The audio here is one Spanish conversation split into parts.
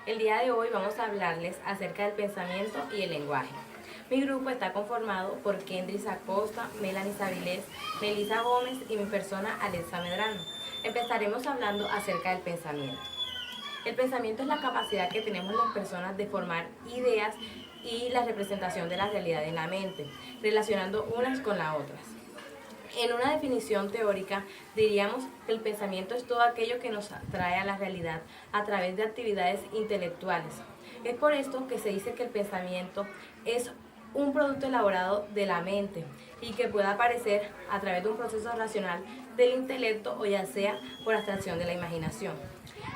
El día de hoy vamos a hablarles acerca del pensamiento y el lenguaje. Mi grupo está conformado por Kendris Acosta, Melanie Savilés, Melissa Gómez y mi persona Alexa Medrano. Empezaremos hablando acerca del pensamiento. El pensamiento es la capacidad que tenemos las personas de formar ideas y la representación de la realidad en la mente, relacionando unas con las otras. En una definición teórica, diríamos que el pensamiento es todo aquello que nos trae a la realidad a través de actividades intelectuales. Es por esto que se dice que el pensamiento es un producto elaborado de la mente y que puede aparecer a través de un proceso racional del intelecto o ya sea por abstracción de la imaginación.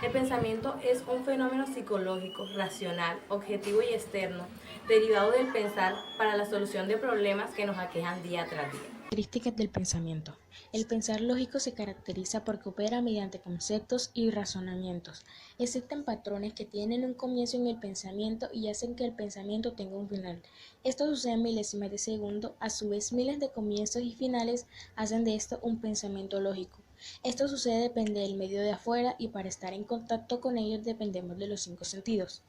El pensamiento es un fenómeno psicológico, racional, objetivo y externo, derivado del pensar para la solución de problemas que nos aquejan día tras día. Características del pensamiento. El pensar lógico se caracteriza porque opera mediante conceptos y razonamientos. Existen patrones que tienen un comienzo en el pensamiento y hacen que el pensamiento tenga un final. Esto sucede en milésimas de segundo, a su vez miles de comienzos y finales hacen de esto un pensamiento lógico. Esto sucede depende del medio de afuera y para estar en contacto con ellos dependemos de los cinco sentidos.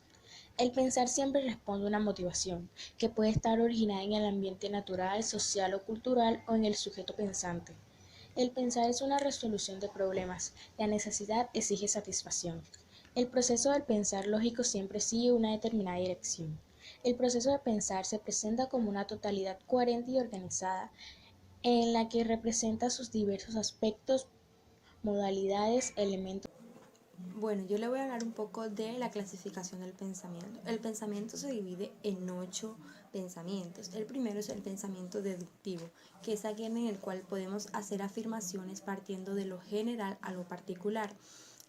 El pensar siempre responde a una motivación, que puede estar originada en el ambiente natural, social o cultural o en el sujeto pensante. El pensar es una resolución de problemas, la necesidad exige satisfacción. El proceso del pensar lógico siempre sigue una determinada dirección. El proceso de pensar se presenta como una totalidad coherente y organizada, en la que representa sus diversos aspectos, modalidades, elementos. Bueno, yo le voy a hablar un poco de la clasificación del pensamiento. El pensamiento se divide en 8 pensamientos. El primero es el pensamiento deductivo, que es aquel en el cual podemos hacer afirmaciones partiendo de lo general a lo particular.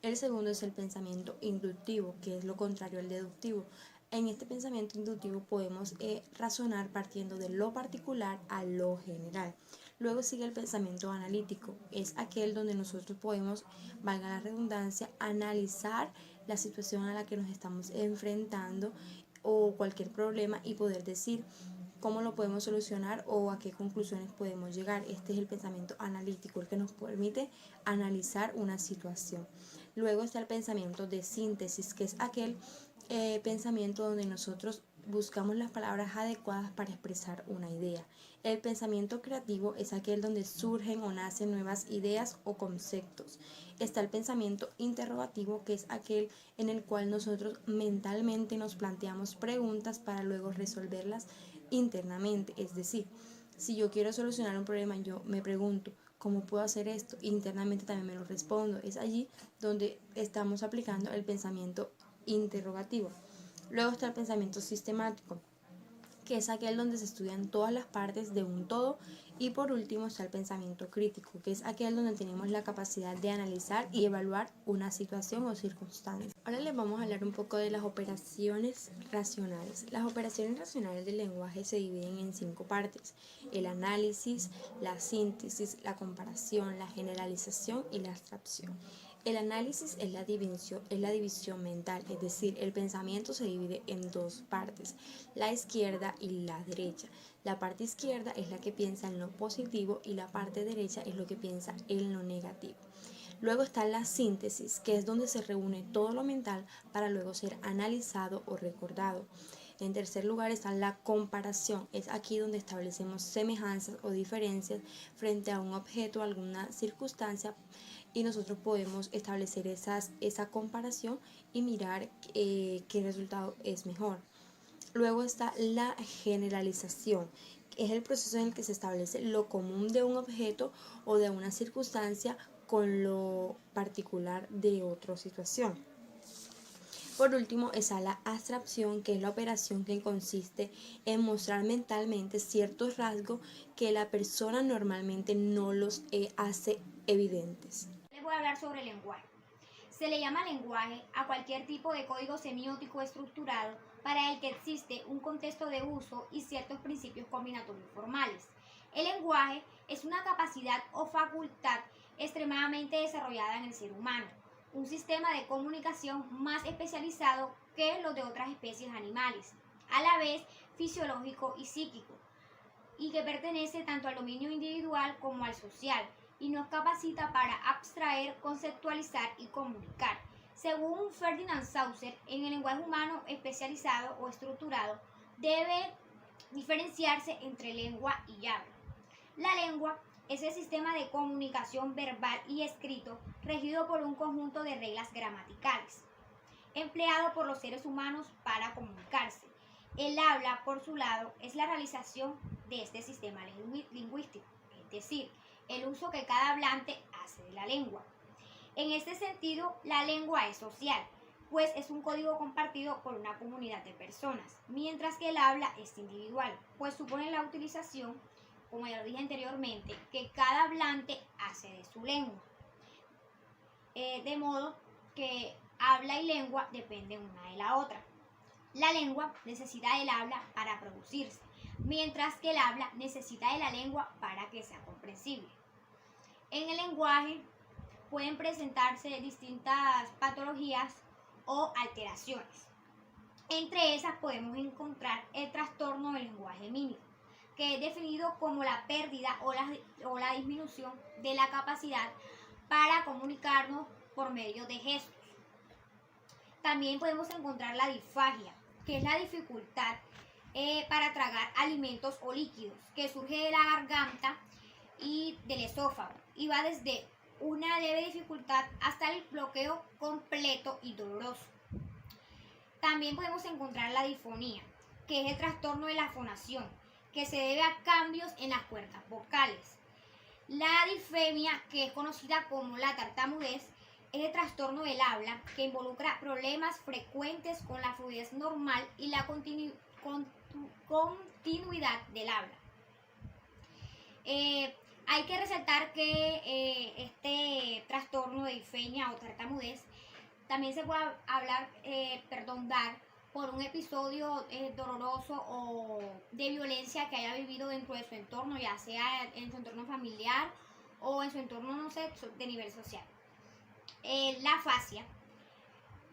El segundo es el pensamiento inductivo, que es lo contrario al deductivo. En este pensamiento inductivo podemos razonar partiendo de lo particular a lo general. Luego sigue el pensamiento analítico, es aquel donde nosotros podemos, valga la redundancia, analizar la situación a la que nos estamos enfrentando o cualquier problema y poder decir cómo lo podemos solucionar o a qué conclusiones podemos llegar. Este es el pensamiento analítico, el que nos permite analizar una situación. Luego está el pensamiento de síntesis, que es aquel pensamiento donde nosotros buscamos las palabras adecuadas para expresar una idea. El pensamiento creativo es aquel donde surgen o nacen nuevas ideas o conceptos. Está el pensamiento interrogativo, que es aquel en el cual nosotros mentalmente nos planteamos preguntas para luego resolverlas internamente. Es decir, si yo quiero solucionar un problema, yo me pregunto, ¿cómo puedo hacer esto? Internamente también me lo respondo. Es allí donde estamos aplicando el pensamiento interrogativo. Luego está el pensamiento sistemático, que es aquel donde se estudian todas las partes de un todo. Y por último está el pensamiento crítico, que es aquel donde tenemos la capacidad de analizar y evaluar una situación o circunstancia. Ahora les vamos a hablar un poco de las operaciones racionales. Las operaciones racionales del lenguaje se dividen en 5 partes: el análisis, la síntesis, la comparación, la generalización y la abstracción. El análisis es la división mental, es decir, el pensamiento se divide en 2 partes, la izquierda y la derecha. La parte izquierda es la que piensa en lo positivo y la parte derecha es lo que piensa en lo negativo. Luego está la síntesis, que es donde se reúne todo lo mental para luego ser analizado o recordado. En tercer lugar está la comparación, es aquí donde establecemos semejanzas o diferencias frente a un objeto o alguna circunstancia y nosotros podemos establecer esa comparación y mirar qué resultado es mejor. Luego está la generalización, que es el proceso en el que se establece lo común de un objeto o de una circunstancia con lo particular de otra situación. Por último está la abstracción, que es la operación que consiste en mostrar mentalmente ciertos rasgos que la persona normalmente no los hace evidentes. Les voy a hablar sobre el lenguaje. Se le llama lenguaje a cualquier tipo de código semiótico estructurado para el que existe un contexto de uso y ciertos principios combinatorios formales. El lenguaje es una capacidad o facultad extremadamente desarrollada en el ser humano, un sistema de comunicación más especializado que los de otras especies animales, a la vez fisiológico y psíquico, y que pertenece tanto al dominio individual como al social, y nos capacita para abstraer, conceptualizar y comunicar. Según Ferdinand Saussure, en el lenguaje humano especializado o estructurado debe diferenciarse entre lengua y habla. La lengua es el sistema de comunicación verbal y escrito regido por un conjunto de reglas gramaticales, empleado por los seres humanos para comunicarse. El habla, por su lado, es la realización de este sistema lingüístico, es decir, el uso que cada hablante hace de la lengua. En este sentido, la lengua es social, pues es un código compartido por una comunidad de personas, mientras que el habla es individual, pues supone la utilización, como ya lo dije anteriormente, que cada hablante hace de su lengua. De modo que habla y lengua dependen una de la otra. La lengua necesita del habla para producirse, mientras que el habla necesita de la lengua para que sea comprensible. En el lenguaje pueden presentarse distintas patologías o alteraciones. Entre esas podemos encontrar el trastorno del lenguaje mímico, que es definido como la pérdida o la disminución de la capacidad para comunicarnos por medio de gestos. También podemos encontrar la disfagia, que es la dificultad para tragar alimentos o líquidos, que surge de la garganta y del esófago y va desde una leve dificultad hasta el bloqueo completo y doloroso. También podemos encontrar la disfonía, que es el trastorno de la fonación, que se debe a cambios en las cuerdas vocales. La disfemia, que es conocida como la tartamudez, es el trastorno del habla que involucra problemas frecuentes con la fluidez normal y la continuidad del habla. Hay que resaltar que este trastorno de disfemia o tartamudez también se puede dar por un episodio doloroso o de violencia que haya vivido dentro de su entorno, ya sea en su entorno familiar o en su entorno, no sé, de nivel social. La afasia,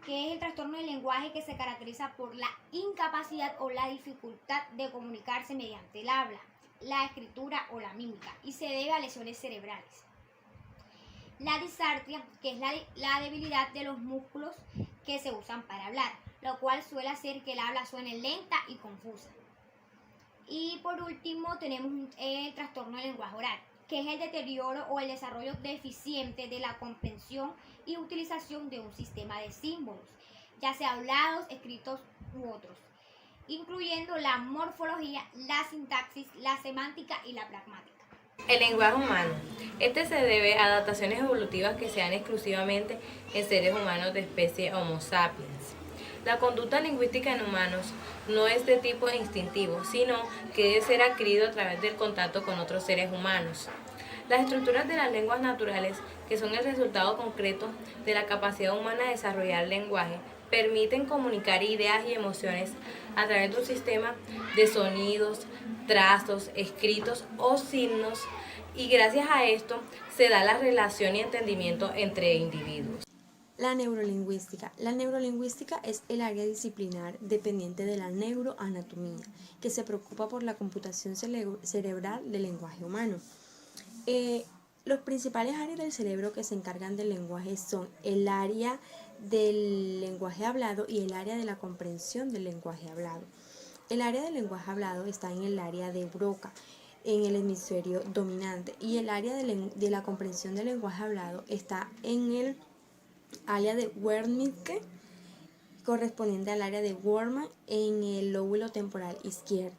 que es el trastorno del lenguaje que se caracteriza por la incapacidad o la dificultad de comunicarse mediante el habla, la escritura o la mímica, y se debe a lesiones cerebrales. La disartria, que es la debilidad de los músculos que se usan para hablar, lo cual suele hacer que el habla suene lenta y confusa. Y por último tenemos el trastorno del lenguaje oral, que es el deterioro o el desarrollo deficiente de la comprensión y utilización de un sistema de símbolos, ya sea hablados, escritos u otros, incluyendo la morfología, la sintaxis, la semántica y la pragmática. El lenguaje humano. Este se debe a adaptaciones evolutivas que se dan exclusivamente en seres humanos de especie Homo sapiens. La conducta lingüística en humanos no es de tipo instintivo, sino que debe ser adquirido a través del contacto con otros seres humanos. Las estructuras de las lenguas naturales, que son el resultado concreto de la capacidad humana de desarrollar lenguaje, permiten comunicar ideas y emociones a través de un sistema de sonidos, trazos, escritos o signos, y gracias a esto se da la relación y entendimiento entre individuos. La neurolingüística. La neurolingüística es el área disciplinar dependiente de la neuroanatomía, que se preocupa por la computación cerebral del lenguaje humano. Los principales áreas del cerebro que se encargan del lenguaje son el área del lenguaje hablado y el área de la comprensión del lenguaje hablado. El área del lenguaje hablado está en el área de Broca, en el hemisferio dominante, y el área de la comprensión del lenguaje hablado está en el área de Wernicke, correspondiente al área de Worman en el lóbulo temporal izquierdo.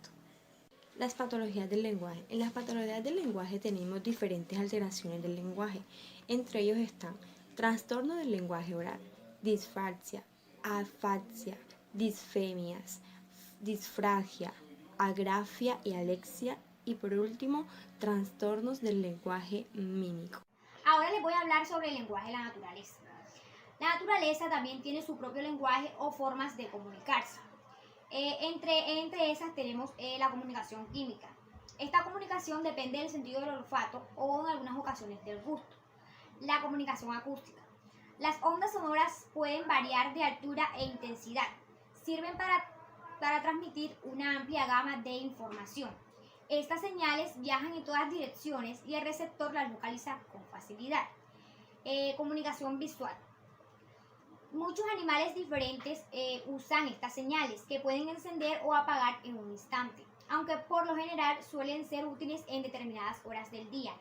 Las patologías del lenguaje. En las patologías del lenguaje tenemos diferentes alteraciones del lenguaje. Entre ellos están trastorno del lenguaje oral, disfagia, afasia, disfemias, disfagia, agrafia y alexia, y por último, trastornos del lenguaje mímico. Ahora les voy a hablar sobre el lenguaje de la naturaleza. La naturaleza también tiene su propio lenguaje o formas de comunicarse. Entre esas tenemos la comunicación química. Esta comunicación depende del sentido del olfato o en algunas ocasiones del gusto. La comunicación acústica. Las ondas sonoras pueden variar de altura e intensidad. Sirven para transmitir una amplia gama de información. Estas señales viajan en todas direcciones y el receptor las localiza con facilidad. Comunicación visual. Muchos animales diferentes usan estas señales que pueden encender o apagar en un instante, aunque por lo general suelen ser útiles en determinadas horas del día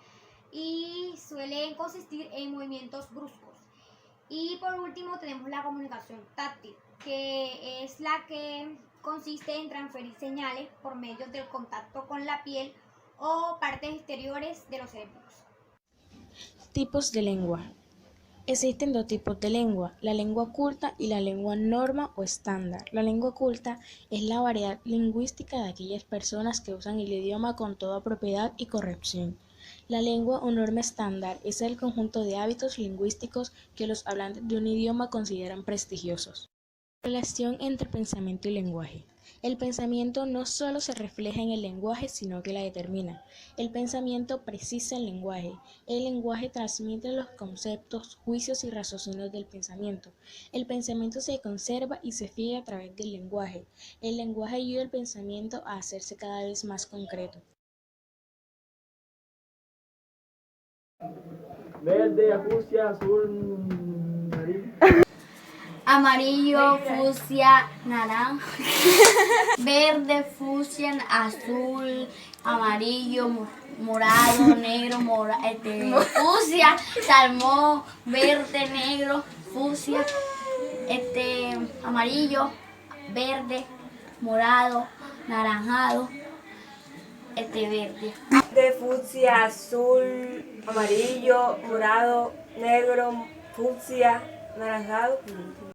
y suelen consistir en movimientos bruscos. Y por último tenemos la comunicación táctil, que es la que consiste en transferir señales por medio del contacto con la piel o partes exteriores de los seres vivos. Tipos de lengua. Existen dos tipos de lengua, la lengua culta y la lengua norma o estándar. La lengua culta es la variedad lingüística de aquellas personas que usan el idioma con toda propiedad y corrección. La lengua o norma estándar es el conjunto de hábitos lingüísticos que los hablantes de un idioma consideran prestigiosos. Relación entre pensamiento y lenguaje. El pensamiento no solo se refleja en el lenguaje, sino que la determina. El pensamiento precisa el lenguaje transmite los conceptos, juicios y raciocinios del pensamiento. El pensamiento se conserva y se fija a través del lenguaje. El lenguaje ayuda al pensamiento a hacerse cada vez más concreto. Verde, fucsia, azul, amarillo. Amarillo, fucsia, naranja, verde, fucsia, azul, amarillo, morado, negro, fucsia, salmón, verde, negro, fucsia, amarillo, verde, morado, naranjado, verde. De fucsia, azul, amarillo, morado, negro, fucsia, naranjado.